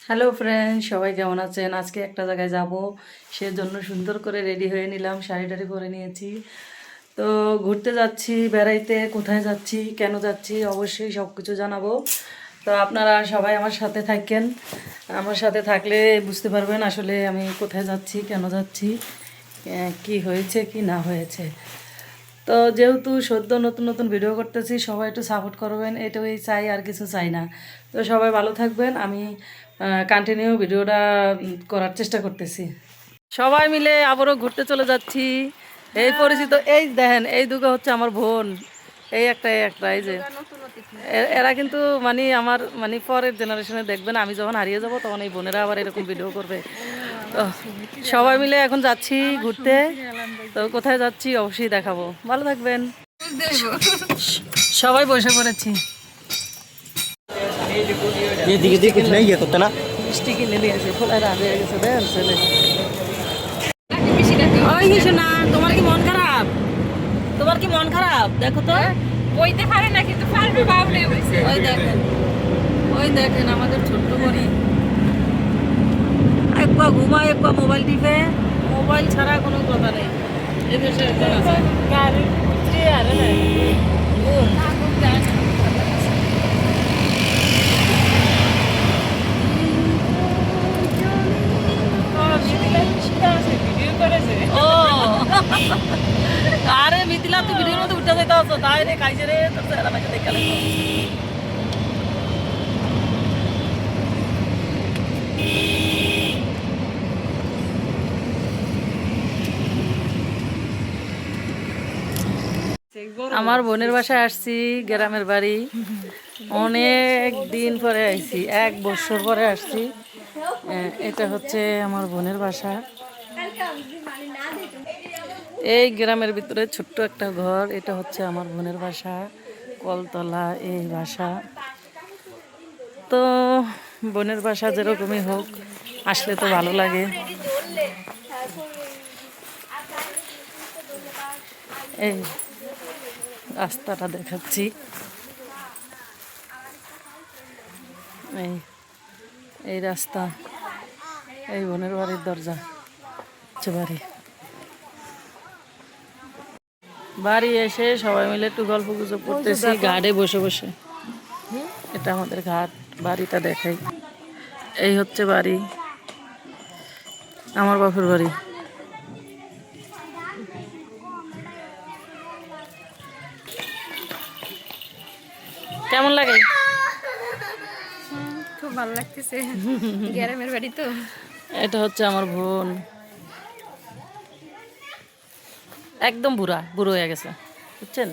Hello friend, সবাই কেমন আছেন? আজকে একটা জায়গায় যাব, সেজন্য সুন্দর করে রেডি হয়ে নিলাম, শাড়ি টাড়ি পরে নিয়েছি। তো ঘুরতে যাচ্ছি, বেড়াইতে। কোথায় যাচ্ছি, কেন যাচ্ছি, অবশ্যই সব কিছু জানাবো। তো আপনারা সবাই আমার সাথে থাকেন। আমার সাথে থাকলে বুঝতে পারবেন আসলে আমি কোথায় যাচ্ছি, কেন যাচ্ছি, কি হয়েছে কি না হয়েছে। তো যেহেতু সদ্য নতুন নতুন ভিডিও করতেছি, সবাই একটু সাপোর্ট করবেন, এটাই চাই, আর কিছু চাই না। তো সবাই ভালো থাকবেন। আমি কন্টিনিউ ভিডিওটা করার চেষ্টা করতেছি। সবাই মিলে আবারও ঘুরতে চলে যাচ্ছি। এই পরিচিত, এই দেখেন, এই দুটো হচ্ছে আমার বোন। এই একটা এই যে এরা কিন্তু মানে আমার মানে পরের জেনারেশনে দেখবেন, আমি যখন হারিয়ে যাব তখন এই বোনেরা আবার এরকম ভিডিও করবে। তো সবাই মিলে এখন যাচ্ছি ঘুরতে। তো কোথায় যাচ্ছি অবশ্যই দেখাবো, ভালো থাকবেন। সবাই বসে পড়েছি। ये दिखे दिखे कुछ नहीं है तो तना মিষ্টি কিনে দিয়েছে, খোলা রাত হয়ে গেছে, দেন ছেলে। ওই কিছু না, তোমার কি মন খারাপ? তোমার কি মন খারাপ? দেখো তো, বইতে পারে না কিন্তু পারবে বাবলে হইছে। ওই দেখেন আমাদের ছোট্ট বড়ি একবার ঘুমায়, একবার মোবাইল টিপে। মোবাইল ছাড়া কোনো কথা নেই। এই দেশে একজন আছে, গাড়ি উঠে আর না ঘুম। ভিডিও করেছে। ও আরে মিথিলা, তুই ভিডিওর মধ্যে উঠে যেতে হতো, তাই রে খাইছে রে তোর চেহারা পাইছে দেখা লাগলো। আমার বোনের বাসায় আসছি, গ্রামের বাড়ি। অনেক দিন পরে আসছি, 1 বছর পরে আসছি। এটা হচ্ছে আমার বোনের বাসা। এই গ্রামের ভিতরে ছোট্ট একটা ঘর, এটা হচ্ছে আমার বোনের বাসা, কলতলা এই বাসা। তো বোনের বাসা যেরকমই হোক, আসলে তো ভালো লাগে। এই রাস্তাটা দেখাচ্ছি, এই এই রাস্তা, এই বোনের বাড়ির দরজা, হচ্ছে বাড়ি। বাড়ি এসে সবাই মিলে একটু গল্প গুজব করতেছি ঘাটে বসে বসে। এটা আমাদের ঘাট, বাড়িটা দেখাই। এই হচ্ছে বাড়ি, আমার বাপের বাড়ি। কেমন লাগে? খুব ভালো লাগতেছে, গ্রামের বাড়ি তো। এটা হচ্ছে আমার বোন, একদম বুড়ো হয়ে গেছে, বুঝছেন?